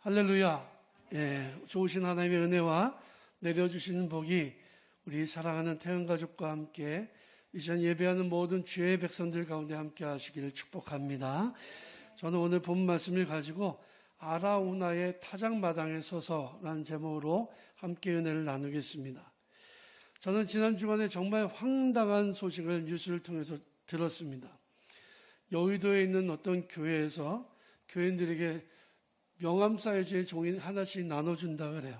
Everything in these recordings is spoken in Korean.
할렐루야. 좋으신 하나님의 은혜와 내려주시는 복이 우리 사랑하는 태연가족과 함께 이 시간 예배하는 모든 주의 백성들 가운데 함께 하시기를 축복합니다. 저는 오늘 본 말씀을 가지고 아라우나의 타작마당에 서서라는 제목으로 함께 은혜를 나누겠습니다. 저는 지난 주간에 정말 황당한 소식을 뉴스를 통해서 들었습니다. 여의도에 있는 어떤 교회에서 교인들에게 명함 사이즈의 종이 하나씩 나눠준다 그래요.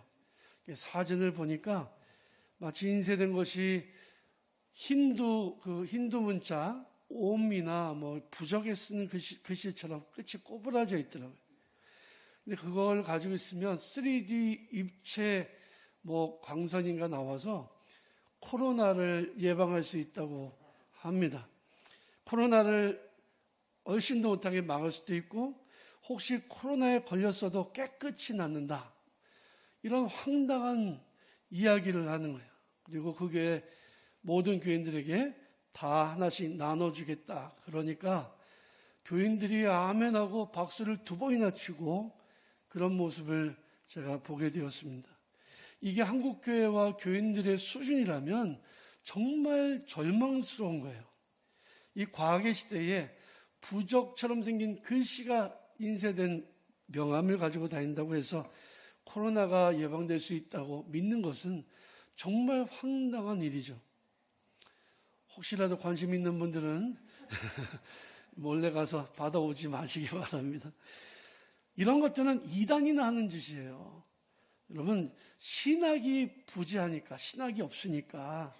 사진을 보니까 마치 인쇄된 것이 힌두 문자 옴이나 부적에 쓰는 글씨처럼 끝이 꼬부라져 있더라고요. 근데 그걸 가지고 있으면 3D 입체 광선인가 나와서 코로나를 예방할 수 있다고 합니다. 코로나를 얼씬도 못하게 막을 수도 있고 혹시 코로나에 걸렸어도 깨끗이 낫는다. 이런 황당한 이야기를 하는 거예요. 그리고 그게 모든 교인들에게 다 하나씩 나눠주겠다. 그러니까 교인들이 아멘하고 박수를 2번이나 치고 그런 모습을 제가 보게 되었습니다. 이게 한국교회와 교인들의 수준이라면 정말 절망스러운 거예요. 이 과학의 시대에 부적처럼 생긴 글씨가 인쇄된 명함을 가지고 다닌다고 해서 코로나가 예방될 수 있다고 믿는 것은 정말 황당한 일이죠. 혹시라도 관심 있는 분들은 몰래 가서 받아오지 마시기 바랍니다. 이런 것들은 이단이나 하는 짓이에요. 여러분, 신학이 부재하니까, 신학이 없으니까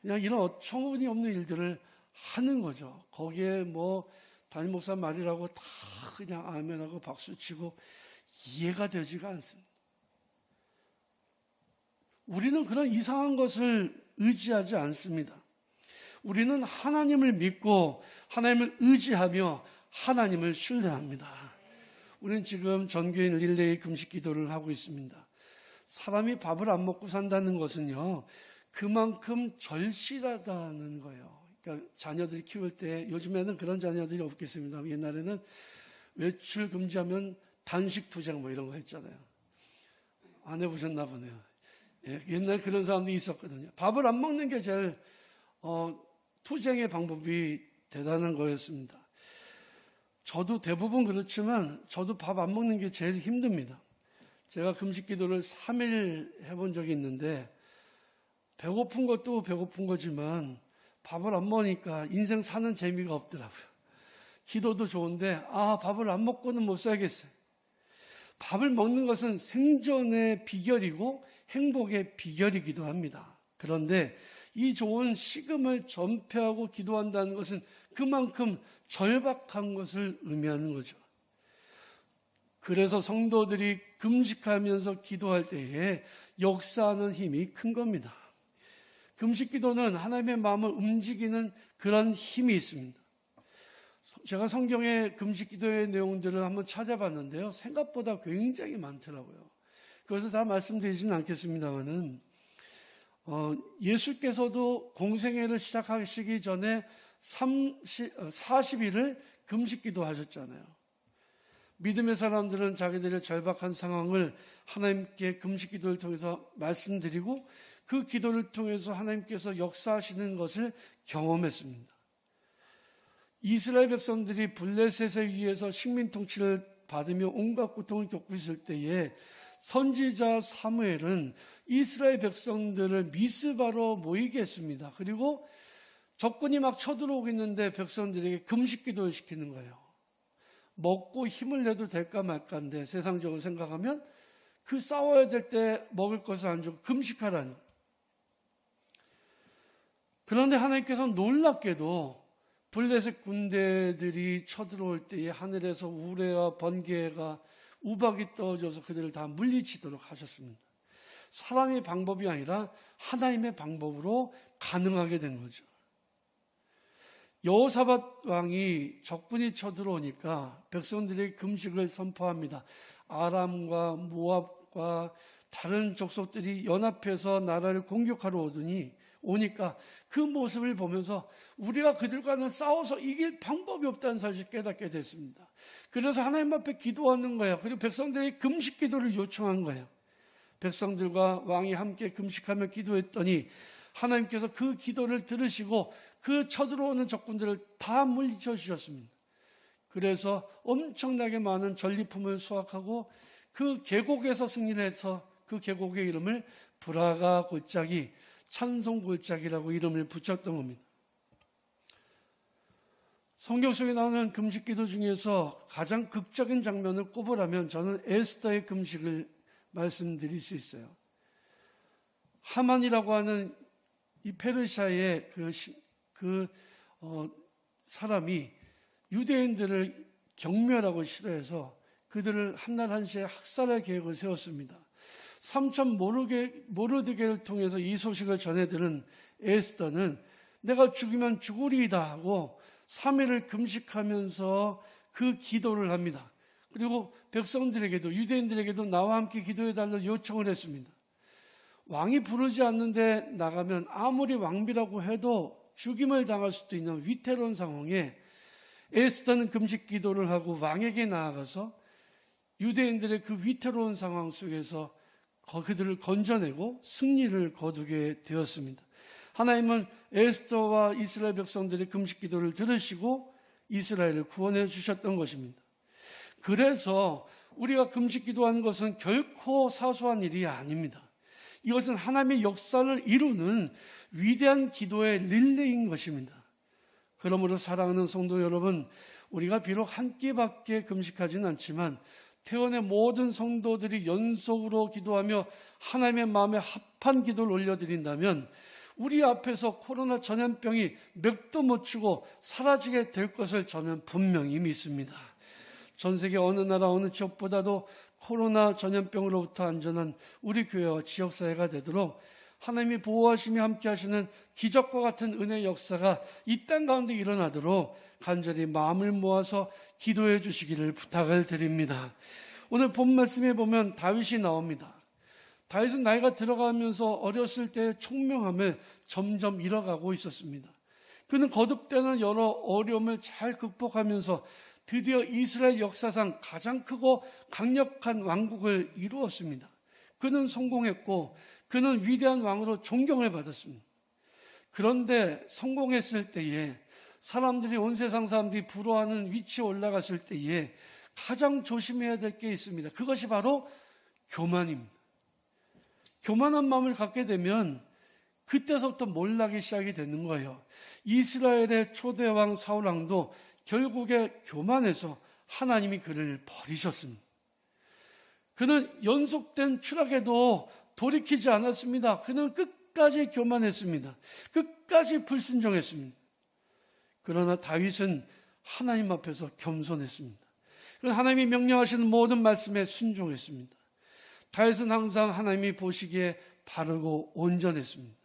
그냥 이런 소문이 없는 일들을 하는 거죠. 거기에 담임 목사 말이라고 다 그냥 아멘하고 박수치고 이해가 되지가 않습니다. 우리는 그런 이상한 것을 의지하지 않습니다. 우리는 하나님을 믿고 하나님을 의지하며 하나님을 신뢰합니다. 우리는 지금 전교인 릴레이 금식 기도를 하고 있습니다. 사람이 밥을 안 먹고 산다는 것은요, 그만큼 절실하다는 거예요. 그러니까 자녀들이 키울 때, 요즘에는 그런 자녀들이 없겠습니다. 옛날에는 외출 금지하면 단식 투쟁 이런 거 했잖아요. 안 해보셨나 보네요. 옛날에 그런 사람도 있었거든요. 밥을 안 먹는 게 제일 투쟁의 방법이 대단한 거였습니다. 저도 대부분 그렇지만 저도 밥 안 먹는 게 제일 힘듭니다. 제가 금식 기도를 3일 해본 적이 있는데 배고픈 것도 배고픈 거지만 밥을 안 먹으니까 인생 사는 재미가 없더라고요. 기도도 좋은데 밥을 안 먹고는 못 살겠어요. 밥을 먹는 것은 생존의 비결이고 행복의 비결이기도 합니다. 그런데 이 좋은 식음을 전폐하고 기도한다는 것은 그만큼 절박한 것을 의미하는 거죠. 그래서 성도들이 금식하면서 기도할 때에 역사하는 힘이 큰 겁니다. 금식 기도는 하나님의 마음을 움직이는 그런 힘이 있습니다. 제가 성경의 금식 기도의 내용들을 한번 찾아봤는데요. 생각보다 굉장히 많더라고요. 그래서 다 말씀드리지는 않겠습니다만은 예수께서도 공생애를 시작하시기 전에 40일을 금식 기도하셨잖아요. 믿음의 사람들은 자기들의 절박한 상황을 하나님께 금식 기도를 통해서 말씀드리고 그 기도를 통해서 하나님께서 역사하시는 것을 경험했습니다. 이스라엘 백성들이 블레셋에 의해서 식민 통치를 받으며 온갖 고통을 겪고 있을 때에 선지자 사무엘은 이스라엘 백성들을 미스바로 모이게 했습니다. 그리고 적군이 막 쳐들어오고 있는데 백성들에게 금식 기도를 시키는 거예요. 먹고 힘을 내도 될까 말까인데 세상적으로 생각하면 그 싸워야 될 때 먹을 것을 안 주고 금식하라니. 그런데 하나님께서는 놀랍게도 블레셋 군대들이 쳐들어올 때에 하늘에서 우레와 번개가 우박이 떨어져서 그들을 다 물리치도록 하셨습니다. 사람의 방법이 아니라 하나님의 방법으로 가능하게 된 거죠. 여호사밧 왕이 적군이 쳐들어오니까 백성들이 금식을 선포합니다. 아람과 모압과 다른 족속들이 연합해서 나라를 공격하러 오니까 그 모습을 보면서 우리가 그들과는 싸워서 이길 방법이 없다는 사실을 깨닫게 됐습니다. 그래서 하나님 앞에 기도하는 거예요. 그리고 백성들이 금식 기도를 요청한 거예요. 백성들과 왕이 함께 금식하며 기도했더니 하나님께서 그 기도를 들으시고 그 쳐들어오는 적군들을 다 물리쳐 주셨습니다. 그래서 엄청나게 많은 전리품을 수확하고 그 계곡에서 승리를 해서 그 계곡의 이름을 브라가 골짜기, 찬송 골짜기라고 이름을 붙였던 겁니다. 성경 속에 나오는 금식 기도 중에서 가장 극적인 장면을 꼽으라면 저는 에스더의 금식을 말씀드릴 수 있어요. 하만이라고 하는 이 페르시아의 사람이 유대인들을 경멸하고 싫어해서 그들을 한날 한시에 학살할 계획을 세웠습니다. 삼천 모르드게를 통해서 이 소식을 전해들은 에스더는 내가 죽이면 죽으리이다 하고 3일을 금식하면서 그 기도를 합니다. 그리고 백성들에게도 유대인들에게도 나와 함께 기도해달라고 요청을 했습니다. 왕이 부르지 않는데 나가면 아무리 왕비라고 해도 죽임을 당할 수도 있는 위태로운 상황에 에스더는 금식 기도를 하고 왕에게 나아가서 유대인들의 그 위태로운 상황 속에서 그들을 건져내고 승리를 거두게 되었습니다. 하나님은 에스더와 이스라엘 백성들의 금식 기도를 들으시고 이스라엘을 구원해 주셨던 것입니다. 그래서 우리가 금식 기도하는 것은 결코 사소한 일이 아닙니다. 이것은 하나님의 역사를 이루는 위대한 기도의 릴레이인 것입니다. 그러므로 사랑하는 성도 여러분, 우리가 비록 한 끼밖에 금식하지는 않지만 태원의 모든 성도들이 연속으로 기도하며 하나님의 마음에 합한 기도를 올려드린다면 우리 앞에서 코로나 전염병이 맥도 못 추고 사라지게 될 것을 저는 분명히 믿습니다. 전 세계 어느 나라 어느 지역보다도 코로나 전염병으로부터 안전한 우리 교회와 지역사회가 되도록 하나님이 보호하시며 함께 하시는 기적과 같은 은혜의 역사가 이 땅 가운데 일어나도록 간절히 마음을 모아서 기도해 주시기를 부탁을 드립니다. 오늘 본 말씀에 보면 다윗이 나옵니다. 다윗은 나이가 들어가면서 어렸을 때의 총명함을 점점 잃어가고 있었습니다. 그는 거듭되는 여러 어려움을 잘 극복하면서 드디어 이스라엘 역사상 가장 크고 강력한 왕국을 이루었습니다. 그는 성공했고 그는 위대한 왕으로 존경을 받았습니다. 그런데 성공했을 때에 사람들이 온 세상 사람들이 부러워하는 위치에 올라갔을 때에 가장 조심해야 될 게 있습니다. 그것이 바로 교만입니다. 교만한 마음을 갖게 되면 그때서부터 몰락이 시작이 되는 거예요. 이스라엘의 초대왕 사울왕도 결국에 교만해서 하나님이 그를 버리셨습니다. 그는 연속된 추락에도 돌이키지 않았습니다. 그는 끝까지 교만했습니다. 끝까지 불순종했습니다. 그러나 다윗은 하나님 앞에서 겸손했습니다. 그러나 하나님이 명령하시는 모든 말씀에 순종했습니다. 다윗은 항상 하나님이 보시기에 바르고 온전했습니다.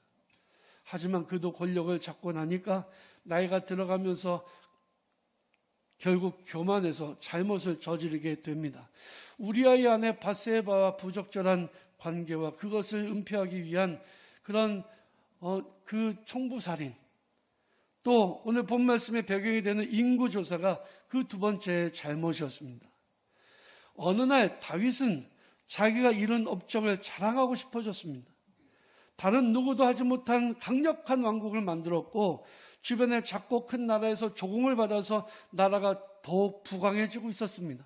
하지만 그도 권력을 잡고 나니까 나이가 들어가면서 결국 교만해서 잘못을 저지르게 됩니다. 우리아의 아내 밧세바와 부적절한 관계와 그것을 은폐하기 위한 그런 그 총부살인, 또 오늘 본 말씀의 배경이 되는 인구조사가 그 두 번째 잘못이었습니다. 어느 날 다윗은 자기가 이룬 업적을 자랑하고 싶어졌습니다. 다른 누구도 하지 못한 강력한 왕국을 만들었고 주변의 작고 큰 나라에서 조공을 받아서 나라가 더욱 부강해지고 있었습니다.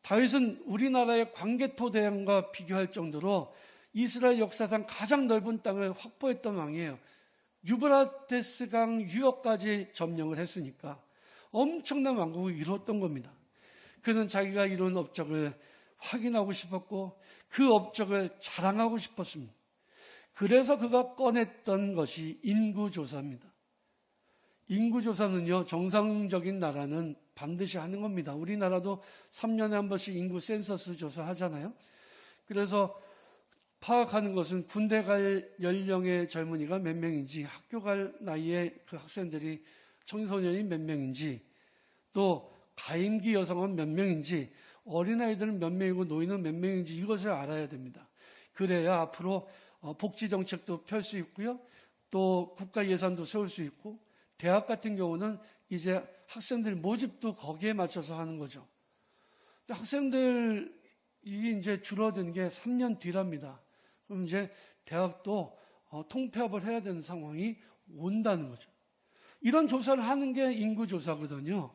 다윗은 우리나라의 광개토 대왕과 비교할 정도로 이스라엘 역사상 가장 넓은 땅을 확보했던 왕이에요. 유브라테스 강 유역까지 점령을 했으니까 엄청난 왕국을 이루었던 겁니다. 그는 자기가 이룬 업적을 확인하고 싶었고 그 업적을 자랑하고 싶었습니다. 그래서 그가 꺼냈던 것이 인구조사입니다. 인구조사는요, 정상적인 나라는 반드시 하는 겁니다. 우리나라도 3년에 한 번씩 인구 센서스 조사하잖아요. 그래서 파악하는 것은 군대 갈 연령의 젊은이가 몇 명인지, 학교 갈 나이의 그 학생들이 청소년이 몇 명인지, 또 가임기 여성은 몇 명인지, 어린아이들은 몇 명이고 노인은 몇 명인지 이것을 알아야 됩니다. 그래야 앞으로 복지 정책도 펼 수 있고요. 또 국가 예산도 세울 수 있고, 대학 같은 경우는 이제 학생들 모집도 거기에 맞춰서 하는 거죠. 근데 학생들이 이제 줄어든 게 3년 뒤랍니다. 그럼 이제 대학도 통폐합을 해야 되는 상황이 온다는 거죠. 이런 조사를 하는 게 인구조사거든요.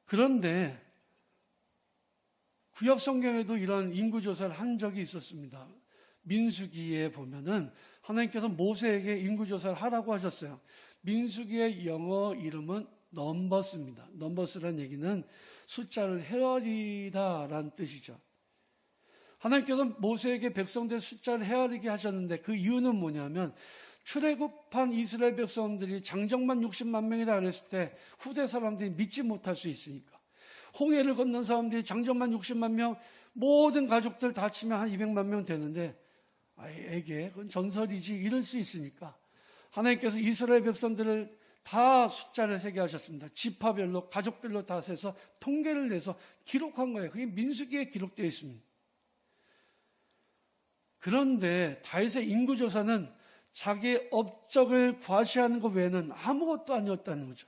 그런데 구약 성경에도 이런 인구조사를 한 적이 있었습니다. 민수기에 보면은 하나님께서 모세에게 인구조사를 하라고 하셨어요. 민수기의 영어 이름은 넘버스입니다. 넘버스란 얘기는 숫자를 헤아리다라는 뜻이죠. 하나님께서 모세에게 백성들 숫자를 헤아리게 하셨는데 그 이유는 뭐냐면 출애굽한 이스라엘 백성들이 장정만 60만 명이라 그랬을 때 후대 사람들이 믿지 못할 수 있으니까. 홍해를 건넌 사람들이 장정만 60만 명, 모든 가족들 다 치면 한 200만 명 되는데 에게 그건 전설이지 이럴 수 있으니까 하나님께서 이스라엘 백성들을 다 숫자를 세게 하셨습니다. 지파별로 가족별로 다 세서 통계를 내서 기록한 거예요. 그게 민수기에 기록되어 있습니다. 그런데 다윗의 인구조사는 자기의 업적을 과시하는 것 외에는 아무것도 아니었다는 거죠.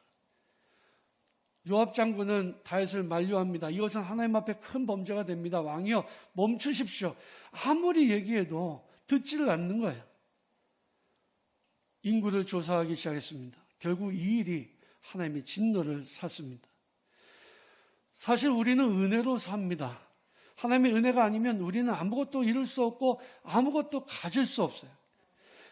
요압 장군은 다윗을 만류합니다. 이것은 하나님 앞에 큰 범죄가 됩니다. 왕이여 멈추십시오. 아무리 얘기해도 듣지를 않는 거예요. 인구를 조사하기 시작했습니다. 결국 이 일이 하나님의 진노를 샀습니다. 사실 우리는 은혜로 삽니다. 하나님의 은혜가 아니면 우리는 아무것도 이룰 수 없고 아무것도 가질 수 없어요.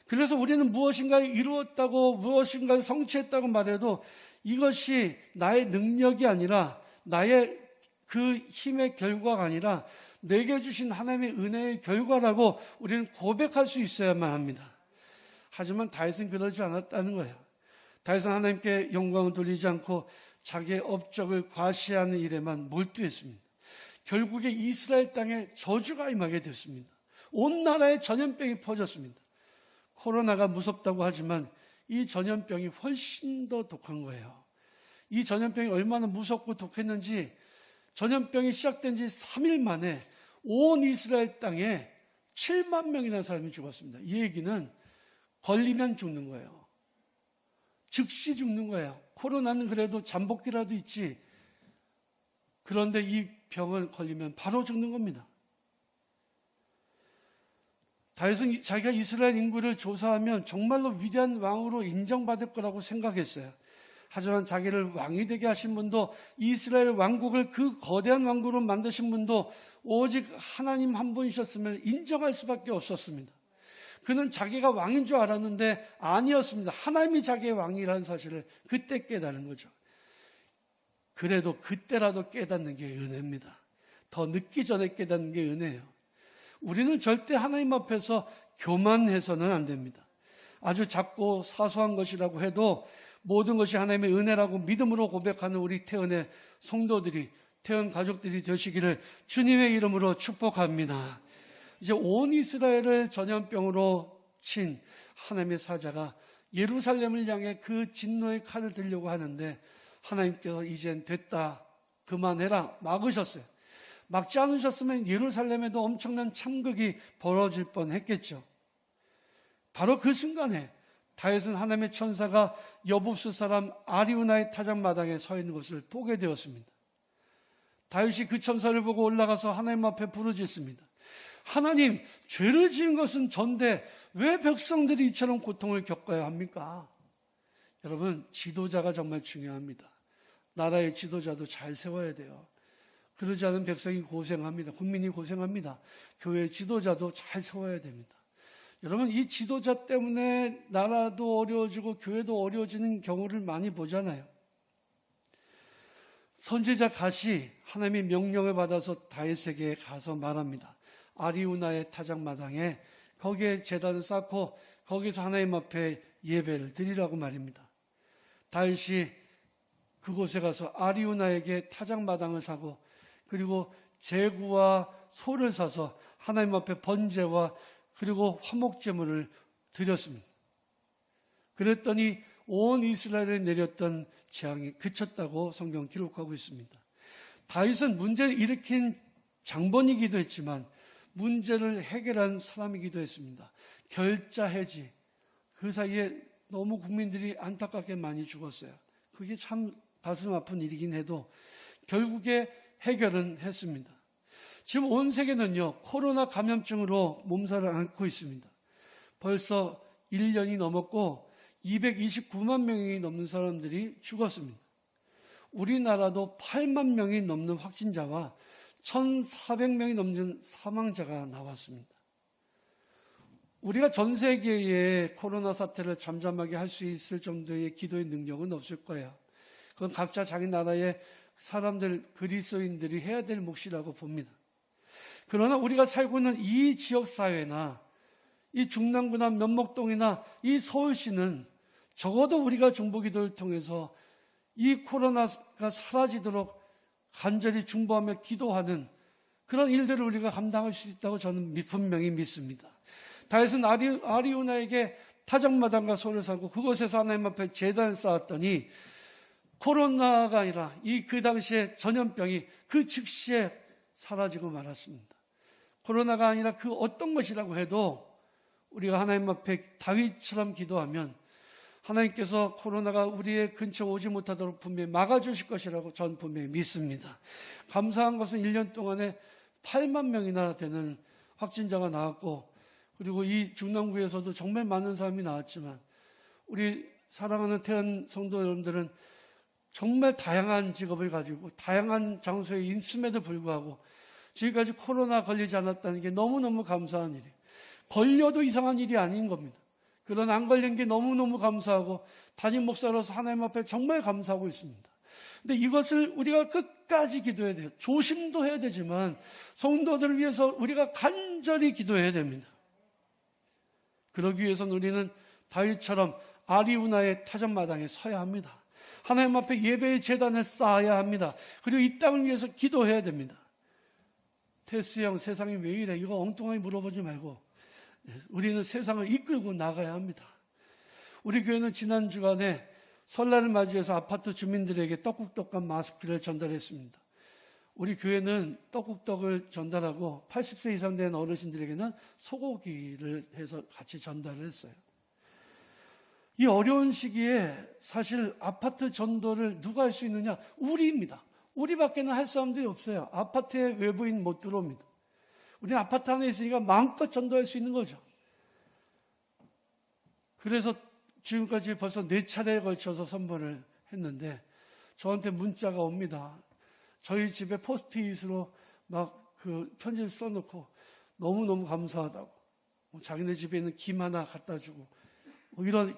그래서 우리는 무엇인가를 이루었다고 무엇인가를 성취했다고 말해도 이것이 나의 능력이 아니라 나의 그 힘의 결과가 아니라 내게 주신 하나님의 은혜의 결과라고 우리는 고백할 수 있어야만 합니다. 하지만 다윗은 그러지 않았다는 거예요. 다윗은 하나님께 영광을 돌리지 않고 자기의 업적을 과시하는 일에만 몰두했습니다. 결국에 이스라엘 땅에 저주가 임하게 됐습니다. 온 나라에 전염병이 퍼졌습니다. 코로나가 무섭다고 하지만 이 전염병이 훨씬 더 독한 거예요. 이 전염병이 얼마나 무섭고 독했는지 전염병이 시작된 지 3일 만에 온 이스라엘 땅에 7만 명이나 사람이 죽었습니다. 이 얘기는 걸리면 죽는 거예요. 즉시 죽는 거예요. 코로나는 그래도 잠복기라도 있지. 그런데 이 병을 걸리면 바로 죽는 겁니다. 다윗은 자기가 이스라엘 인구를 조사하면 정말로 위대한 왕으로 인정받을 거라고 생각했어요. 하지만 자기를 왕이 되게 하신 분도 이스라엘 왕국을 그 거대한 왕국으로 만드신 분도 오직 하나님 한 분이셨음을 인정할 수밖에 없었습니다. 그는 자기가 왕인 줄 알았는데 아니었습니다. 하나님이 자기의 왕이라는 사실을 그때 깨달은 거죠. 그래도 그때라도 깨닫는 게 은혜입니다. 더 늦기 전에 깨닫는 게 은혜예요. 우리는 절대 하나님 앞에서 교만해서는 안 됩니다. 아주 작고 사소한 것이라고 해도 모든 것이 하나님의 은혜라고 믿음으로 고백하는 우리 태은의 성도들이, 태은 가족들이 되시기를 주님의 이름으로 축복합니다. 이제 온 이스라엘을 전염병으로 친 하나님의 사자가 예루살렘을 향해 그 진노의 칼을 들려고 하는데 하나님께서 이젠 됐다, 그만해라 막으셨어요. 막지 않으셨으면 예루살렘에도 엄청난 참극이 벌어질 뻔했겠죠. 바로 그 순간에 다윗은 하나님의 천사가 여부스 사람 아리우나의 타작마당에 서 있는 것을 보게 되었습니다. 다윗이 그 천사를 보고 올라가서 하나님 앞에 부르짖습니다. 하나님, 죄를 지은 것은 전데 왜 백성들이 이처럼 고통을 겪어야 합니까? 여러분, 지도자가 정말 중요합니다. 나라의 지도자도 잘 세워야 돼요. 그러지 않은 백성이 고생합니다. 국민이 고생합니다. 교회 지도자도 잘 세워야 됩니다. 여러분, 이 지도자 때문에 나라도 어려워지고 교회도 어려워지는 경우를 많이 보잖아요. 선지자 갓이 하나님의 명령을 받아서 다윗에게 가서 말합니다. 아리우나의 타작마당에 거기에 제단을 쌓고 거기서 하나님 앞에 예배를 드리라고 말입니다. 다윗이 그곳에 가서 아리우나에게 타작마당을 사고 그리고 제구와 소를 사서 하나님 앞에 번제와 그리고 화목제물을 드렸습니다. 그랬더니 온 이스라엘에 내렸던 재앙이 그쳤다고 성경 기록하고 있습니다. 다윗은 문제를 일으킨 장본이기도 했지만 문제를 해결한 사람이기도 했습니다. 결자해지, 그 사이에 너무 국민들이 안타깝게 많이 죽었어요. 그게 참 가슴 아픈 일이긴 해도 결국에 해결은 했습니다. 지금 온 세계는요, 코로나 감염증으로 몸살을 앓고 있습니다. 벌써 1년이 넘었고 229만 명이 넘는 사람들이 죽었습니다. 우리나라도 8만 명이 넘는 확진자와 1,400명이 넘는 사망자가 나왔습니다. 우리가 전 세계의 코로나 사태를 잠잠하게 할 수 있을 정도의 기도의 능력은 없을 거예요. 그건 각자 자기 나라의 사람들, 그리스도인들이 해야 될 몫이라고 봅니다. 그러나 우리가 살고 있는 이 지역사회나 이 중랑구나 면목동이나 이 서울시는 적어도 우리가 중보기도를 통해서 이 코로나가 사라지도록 간절히 중보하며 기도하는 그런 일들을 우리가 감당할 수 있다고 저는 분명히 믿습니다. 다윗은 아리우나에게 타작마당과 소를 사고 그곳에서 하나님 앞에 제단을 쌓았더니 코로나가 아니라 그 당시에 전염병이 그 즉시에 사라지고 말았습니다. 코로나가 아니라 그 어떤 것이라고 해도 우리가 하나님 앞에 다윗처럼 기도하면 하나님께서 코로나가 우리의 근처 오지 못하도록 분명히 막아주실 것이라고 전 분명히 믿습니다. 감사한 것은 1년 동안에 8만 명이나 되는 확진자가 나왔고, 그리고 이 중남구에서도 정말 많은 사람이 나왔지만 우리 사랑하는 태안 성도 여러분들은 정말 다양한 직업을 가지고 다양한 장소에 있음에도 불구하고 지금까지 코로나 걸리지 않았다는 게 너무너무 감사한 일이에요. 걸려도 이상한 일이 아닌 겁니다. 그러나 안 걸린 게 너무너무 감사하고 담임 목사로서 하나님 앞에 정말 감사하고 있습니다. 근데 이것을 우리가 끝까지 기도해야 돼요. 조심도 해야 되지만 성도들을 위해서 우리가 간절히 기도해야 됩니다. 그러기 위해서는 우리는 다윗처럼 아리우나의 타전마당에 서야 합니다. 하나님 앞에 예배의 제단을 쌓아야 합니다. 그리고 이 땅을 위해서 기도해야 됩니다. 테스 형, 세상이 왜 이래? 이거 엉뚱하게 물어보지 말고 우리는 세상을 이끌고 나가야 합니다. 우리 교회는 지난 주간에 설날을 맞이해서 아파트 주민들에게 떡국떡과 마스크를 전달했습니다. 우리 교회는 떡국떡을 전달하고 80세 이상 된 어르신들에게는 소고기를 해서 같이 전달을 했어요. 이 어려운 시기에 사실 아파트 전도를 누가 할 수 있느냐? 우리입니다. 우리밖에는 할 사람들이 없어요. 아파트에 외부인 못 들어옵니다. 우리는 아파트 안에 있으니까 마음껏 전도할 수 있는 거죠. 그래서 지금까지 벌써 4차례에 걸쳐서 선물을 했는데 저한테 문자가 옵니다. 저희 집에 포스트잇으로 막 그 편지를 써놓고 너무너무 감사하다고, 자기네 집에 있는 김 하나 갖다 주고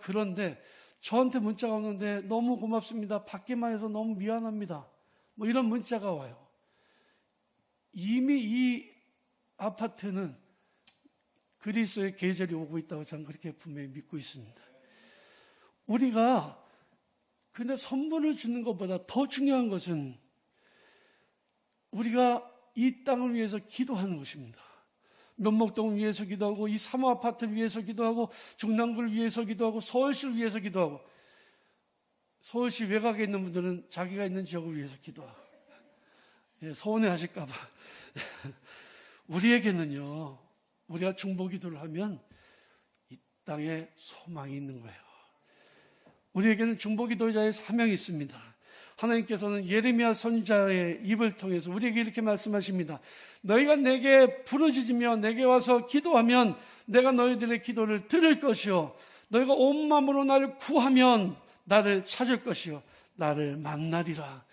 그런데 저한테 문자가 오는데 너무 고맙습니다. 받기만 해서 너무 미안합니다. 이런 문자가 와요. 이미 이 아파트는 그리스도의 계절이 오고 있다고 저는 그렇게 분명히 믿고 있습니다. 우리가 근데 선물을 주는 것보다 더 중요한 것은 우리가 이 땅을 위해서 기도하는 것입니다. 면목동을 위해서 기도하고 이 사모 아파트를 위해서 기도하고 중랑구를 위해서 기도하고 서울시를 위해서 기도하고 서울시 외곽에 있는 분들은 자기가 있는 지역을 위해서 기도하고 서운해하실까 봐 우리에게는요, 우리가 중보기도를 하면 이 땅에 소망이 있는 거예요. 우리에게는 중보기도자의 사명이 있습니다. 하나님께서는 예레미야 선지자의 입을 통해서 우리에게 이렇게 말씀하십니다. 너희가 내게 부르짖으며 내게 와서 기도하면 내가 너희들의 기도를 들을 것이요 너희가 온 마음으로 나를 구하면 나를 찾을 것이요 나를 만나리라.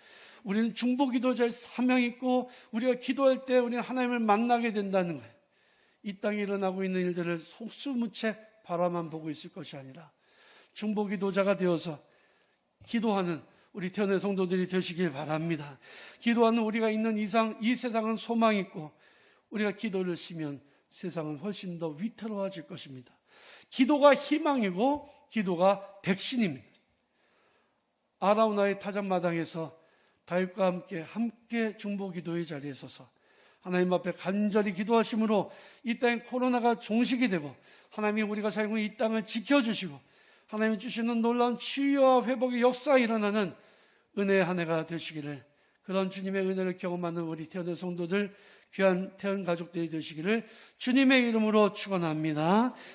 우리는 중보기도자의 사명이 있고 우리가 기도할 때 우리는 하나님을 만나게 된다는 거예요. 이 땅에 일어나고 있는 일들을 속수무책 바라만 보고 있을 것이 아니라 중보기도자가 되어서 기도하는 우리 태어난 성도들이 되시길 바랍니다. 기도하는 우리가 있는 이상 이 세상은 소망이 있고 우리가 기도를 쉬면 세상은 훨씬 더 위태로워질 것입니다. 기도가 희망이고 기도가 백신입니다. 아라우나의 타작마당에서 다윗과 함께 중보기도의 자리에 서서 하나님 앞에 간절히 기도하심으로 이 땅에 코로나가 종식이 되고 하나님이 우리가 살고 있는 이 땅을 지켜주시고 하나님이 주시는 놀라운 치유와 회복의 역사가 일어나는 은혜의 한 해가 되시기를, 그런 주님의 은혜를 경험하는 우리 태어난 성도들, 귀한 태연 가족들이 되시기를 주님의 이름으로 축원합니다.